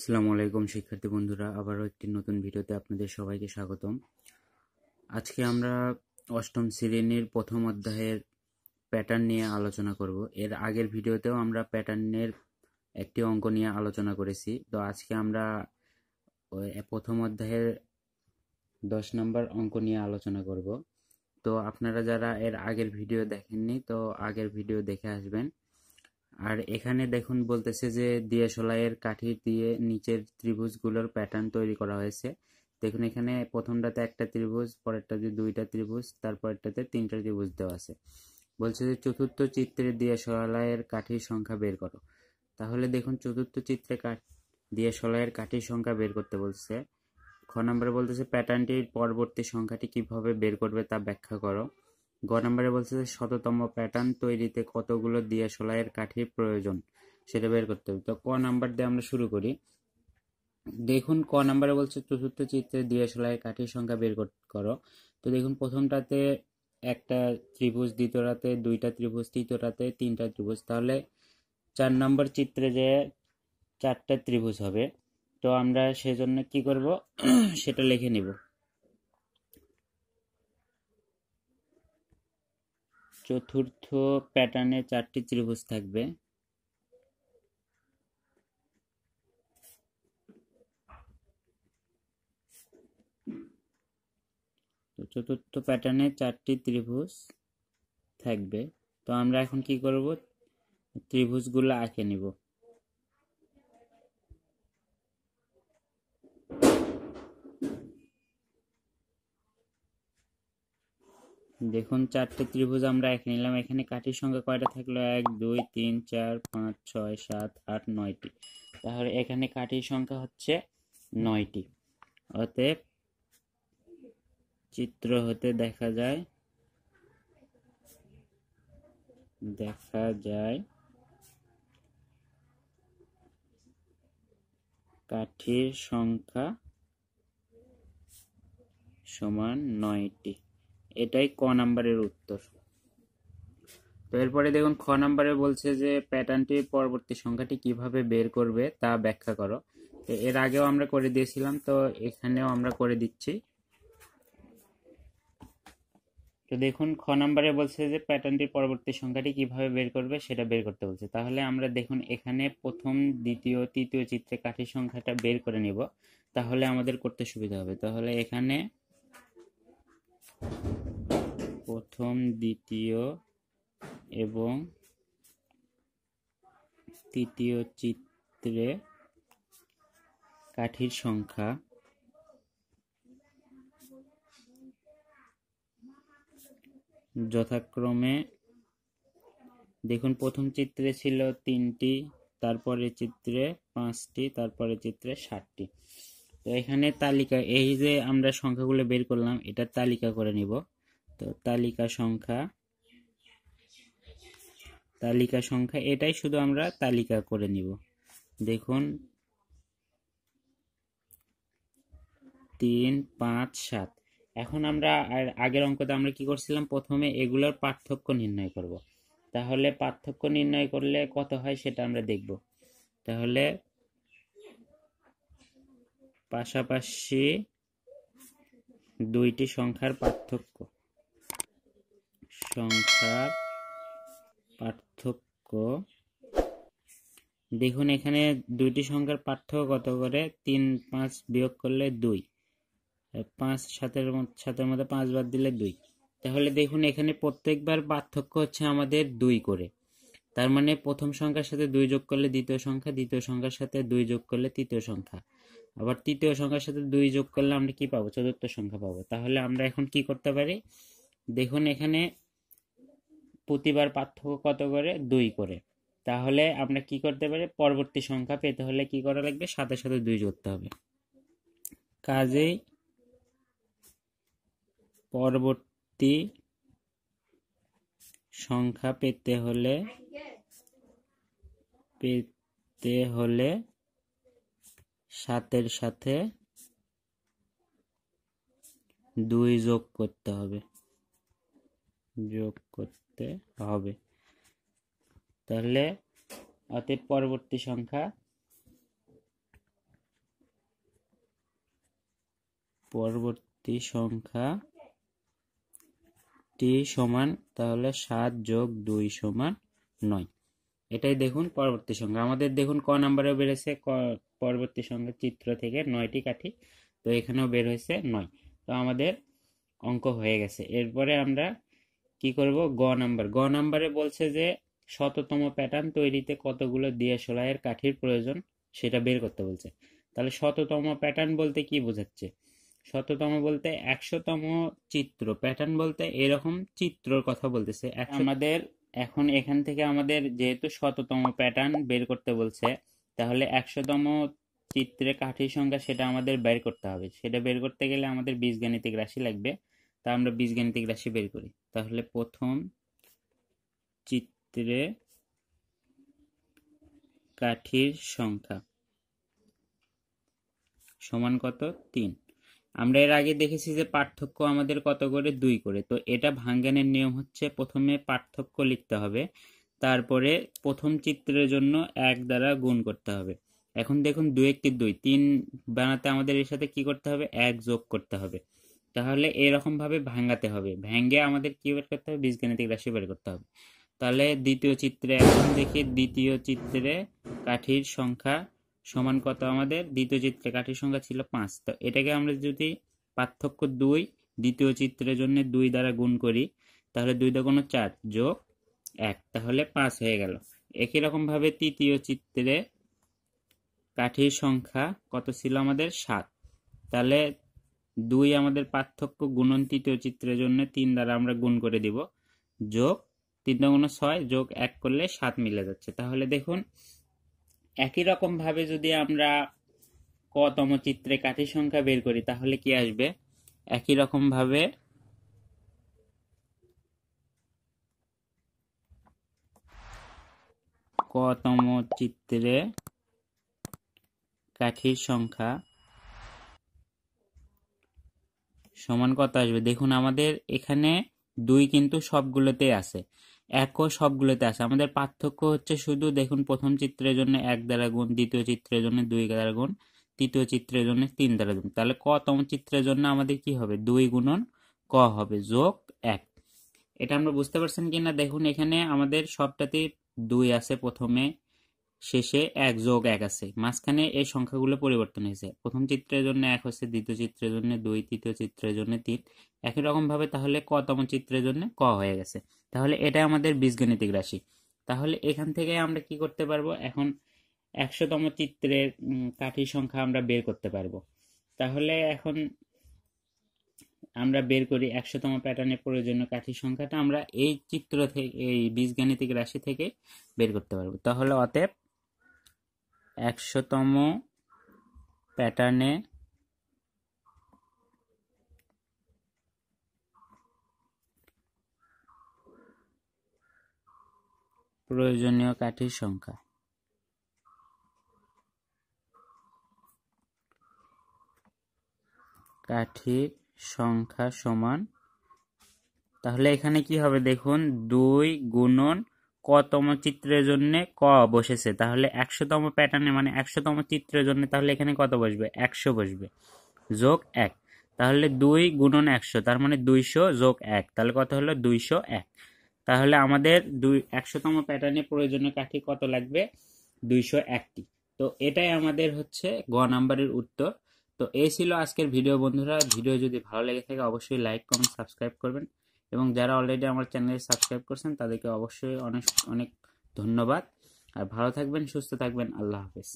আসসালামু আলাইকুম শিক্ষার্থী বন্ধুরা, আবারও একটি নতুন ভিডিওতে আপনাদের সবাইকে স্বাগতম। আজকে আমরা অষ্টম শ্রেণীর প্রথম অধ্যায়ের প্যাটার্ন নিয়ে আলোচনা করব। এর আগের ভিডিওতেও আমরা প্যাটার্নের একটি অঙ্ক নিয়ে আলোচনা করেছি। তো আজকে আমরা প্রথম অধ্যায়ের 10 নম্বর অঙ্ক নিয়ে আলোচনা করব। তো আপনারা যারা এর আগের ভিডিও দেখেননি, তো আগের ভিডিও দেখে আসবেন। আর এখানে দেখুন বলতেছে যে দিয়াশলাইয়ের কাঠি দিয়ে নিচের ত্রিভুজগুলোর প্যাটার্ন তৈরি করা হয়েছে। দেখুন এখানে প্রথমটাতে একটা ত্রিভুজ, পরেরটাতে দুইটা ত্রিভুজ, তারপরেরটাতে তিনটা ত্রিভুজ দেওয়া আছে। বলছে যে চতুর্থ চিত্রে দিয়াশলাইয়ের কাঠির সংখ্যা বের করো। তাহলে দেখুন চতুর্থ চিত্রে দিয়াশলাইয়ের কাঠির সংখ্যা বের করতে বলছে। খ নম্বরে বলতেছে প্যাটার্নটির পরবর্তী সংখ্যাটি কিভাবে বের করবে তা ব্যাখ্যা করো। গ নম্বরে বলছে যে শততম প্যাটার্ন তৈরিতে কতগুলো দিয়াশলাইয়ের কাঠির প্রয়োজন সেটা বের করতে হবে। তো ক নাম্বার দিয়ে আমরা শুরু করি। দেখুন ক নাম্বারে বলছে চতুর্থ চিত্রে দিয়াশলাইয়ের কাঠির সংখ্যা বের করো। তো দেখুন প্রথমটাতে একটা ত্রিভুজ, দ্বিতীয়টাতে দুইটা ত্রিভুজ, তৃতীয়টাতে তিনটা ত্রিভুজ, তাহলে 4 নম্বর চিত্রে যে 4টা ত্রিভুজ হবে। তো আমরা সেজন্য কি করব সেটা লিখে নিব। চতুর্থ প্যাটার্নে 4টি ত্রিভুজ থাকবে। তো চতুর্থ প্যাটার্নে 4টি ত্রিভুজ থাকবে। তো আমরা এখন কি করব, ত্রিভুজগুলো আঁকে নিব। দেখুন 4টে ত্রিভুজ আমরা এঁকে নিলাম। এখানে কাঠির সংখ্যা কয়টা থাকলো? 1 2 3 4 5 6 7 8 9টি। তাহলে এখানে কাঠির সংখ্যা হচ্ছে 9টি। অতএব চিত্র হতে দেখা যায় কাঠির সংখ্যা সমান 9টি। এটাই ক নাম্বারের উত্তর। তো এরপরে দেখুন খ নাম্বারে বলছে যে প্যাটার্নটির পরবর্তী সংখ্যাটি কিভাবে বের করবে তা ব্যাখ্যা করো। তো এর আগেও আমরা করে দিয়েছিলাম, তো এখানেও আমরা করে দিচ্ছি। তো দেখুন খ নাম্বারে বলছে যে প্যাটার্নটির পরবর্তী সংখ্যাটি কিভাবে বের করবে সেটা বের করতে বলছে। তাহলে আমরা দেখুন এখানে প্রথম, দ্বিতীয়, তৃতীয় চিত্রে কাঠির সংখ্যাটা বের করে নিব, তাহলে আমাদের করতে সুবিধা হবে। তাহলে এখানে প্রথম, দ্বিতীয় এবং তৃতীয় চিত্রে কাঠির সংখ্যা যথাক্রমে দেখুন প্রথম চিত্রে ছিল 3টি, তারপরে চিত্রে 5টি, তারপরে চিত্রে 7টি। তো এখানে তালিকা, এই যে আমরা সংখ্যাগুলো বের করলাম এটা তালিকা করে নিব। তো তালিকা সংখ্যা এটাই শুধু আমরা তালিকা করে নিব। দেখুন 3 5 7। এখন আমরা আগের অঙ্কতে আমরা কি করছিলাম, প্রথমে এগুলোর পার্থক্য নির্ণয় করব। তাহলে পার্থক্য নির্ণয় করলে কত হয় সেটা আমরা দেখব। তাহলে পাশাপাশি দুইটি সংখ্যার পার্থক্য দেখুন এখানে দুইটি সংখ্যার পার্থক্য কত করে? 3 5 বিয়োগ করলে 2, 5 7-এর মধ্যে 5 বাদ দিলে 2। তাহলে দেখুন এখানে প্রত্যেকবার পার্থক্য হচ্ছে আমাদের 2 করে। তার মানে প্রথম সংখ্যার সাথে 2 যোগ করলে দ্বিতীয় সংখ্যা, দ্বিতীয় সংখ্যার সাথে 2 যোগ করলে তৃতীয় সংখ্যা, আবার তৃতীয় সংখ্যার সাথে 2 যোগ করলে আমরা কি পাবো? চতুর্থ সংখ্যা পাবো। তাহলে আমরা এখন কি করতে পারি? দেখুন এখানে প্রতিবার পার্থক্য কত করে? 2 করে। তাহলে আমরা কি করতে পারি? পরবর্তী সংখ্যা পেতে হলে কি করা লাগবে? সাথে সাথে 2 যোগতে হবে। কাজেই পরবর্তী সংখ্যা পেতে হলে 7-এর সাথে 2 যোগ করতে হবে। তাহলে অতএব পরবর্তী সংখ্যা পরবর্তী সংখ্যাটি সমান, তাহলে 7 যোগ 2 সমান 9। এটাই দেখুন পরবর্তী সংখ্যা। আমাদের দেখুন ক নাম্বারে বেড়েছে পরবর্তী সংখ্যা চিত্র থেকে 9টি কাঠি, তো এখানেও বের হয়েছে 9। তো আমাদের অঙ্ক হয়ে গেছে। এরপরে আমরা কি করব, গ নাম্বারে বলছে যে শততম প্যাটার্ন তৈরিতে কতগুলো দিয়াশলাইয়ের কাঠির প্রয়োজন সেটা বের করতে বলছে। তাহলে শততম প্যাটার্ন বলতে কি বোঝাচ্ছে? শততম বলতে 100তম চিত্র, প্যাটার্ন বলতে এরকম চিত্রর কথা বলতেছে। আমাদের এখন এখান থেকে আমাদের যেহেতু শততম প্যাটার্ন বের করতে বলছে, তাহলে 100তম চিত্রে কাঠির সংখ্যা সেটা আমাদের বের করতে হবে। সেটা বের করতে গেলে আমাদের বীজগাণিতিক রাশি লাগবে। তা আমরা বীজগাণিতিক রাশি বের করি। তাহলে প্রথম চিত্রে কাঠির সংখ্যা সমান কত? 3। আমরা এর আগে দেখেছি যে পার্থক্য আমাদের কত করে? 2 করে। তো এটা ভাঙ্গানের নিয়ম হচ্ছে প্রথমে পার্থক্য লিখতে হবে, তারপরে প্রথম চিত্রের জন্য 1 দ্বারা গুণ করতে হবে। এখন দেখুন 2 একটি 2, 3 বানাতে আমাদের এর সাথে কি করতে হবে? 1 যোগ করতে হবে। তাহলে এরকম ভাবে ভাঙাতে হবে। ভেঙে আমাদের কি বের করতে হবে? বীজগাণিতিক রাশি বের করতে হবে। তাহলে দ্বিতীয় চিত্রে এখন দেখি, দ্বিতীয় চিত্রে কাঠির সংখ্যা সমান কত? আমাদের দ্বিতীয় চিত্রে কাঠির সংখ্যা ছিল 5। তো এটাকে আমরা যদি পার্থক্য 2 দ্বিতীয় চিত্রের জন্য 2 দ্বারা গুণ করি, তাহলে 2 দুগুণ 4 যোগ 1, তাহলে 5 হয়ে গেল। একই রকম ভাবে তৃতীয় চিত্রে কাঠির সংখ্যা কত ছিল? আমাদের 7। তাহলে 2 আমাদের পার্থক্য গুণন তৃতীয় চিত্রের জন্য 3 দ্বারা আমরা গুণ করে দিব, যোগ 3 দুগুণ 6 যোগ 1 করলে 7 মিলে যাচ্ছে। তাহলে দেখুন একই রকম ভাবে যদি আমরা কতম চিত্রে কাঠির সংখ্যা বের করি তাহলে কি আসবে? একই রকম ভাবে কতম চিত্রে কাঠির সংখ্যা সমান কত আসবে? দেখুন আমাদের এখানে 2 কিন্তু সবগুলোতে আছে, 1ও সবগুলোতে আছে। আমাদের পার্থক্য হচ্ছে শুধু দেখুন প্রথম চিত্রের জন্য 1 দ্বারা গুণ, দ্বিতীয় চিত্রের জন্য 2 দ্বারা গুণ, তৃতীয় চিত্রের জন্য 3 দ্বারা গুণ। তাহলে কতম চিত্রের জন্য আমাদের কি হবে? 2 গুণন ক হবে, যোগ 1। এটা আমরা বুঝতে পারছেন কিনা দেখুন, এখানে আমাদের সবটাতে 2 আছে প্রথমে, শেষে 1 যোগ 1 আছে, মাঝখানে এই সংখ্যাগুলো পরিবর্তন হয়েছে। প্রথম চিত্রের জন্য 1 হচ্ছে, দ্বিতীয় চিত্রের জন্য 2, তৃতীয় চিত্রের জন্য 3। একই রকম ভাবে তাহলে কতম চিত্রের জন্য ক হয়ে গেছে। তাহলে এটা আমাদের বীজগাণিতিক রাশি। তাহলে এখান থেকে আমরা কি করতে পারবো? এখন 100তম চিত্রের কাঠির সংখ্যা আমরা বের করতে পারবো। তাহলে এখন আমরা বের করি 100তম প্যাটার্নের প্রয়োজনীয় কাঠির সংখ্যাটা আমরা এই চিত্র থেকে, এই বীজগাণিতিক রাশি থেকে বের করতে পারবো। তাহলে অতএব 100তম প্যাটার্নে প্রয়োজনীয় কাঠির সংখ্যা সমান, তাহলে এখানে কি হবে? দেখুন 2 গুণন কতম চিত্রের জন্য ক বসেছে, তাহলে 100তম প্যাটার্নে মানে 100তম চিত্রের জন্য তাহলে এখানে কত বসবে? 100 বসবে, যোগ 1। তাহলে 2 গুণন 100, তার মানে 200 যোগ 1, তাহলে কত হলো? 201। তাহলে আমাদের 100তম প্যাটার্নে প্রয়োজনীয় কাঠি কত লাগবে? 201টি। তো এটাই আমাদের হচ্ছে গ নাম্বারের উত্তর। তো এই ছিল আজকের ভিডিও বন্ধুরা। ভিডিও যদি ভালো লেগে থাকে অবশ্যই লাইক, কমেন্ট, সাবস্ক্রাইব করবেন, এবং যারা অলরেডি আমার চ্যানেলে সাবস্ক্রাইব করছেন তাদেরকে অবশ্যই অনেক অনেক ধন্যবাদ। আর ভালো থাকবেন, সুস্থ থাকবেন। আল্লাহ হাফেজ।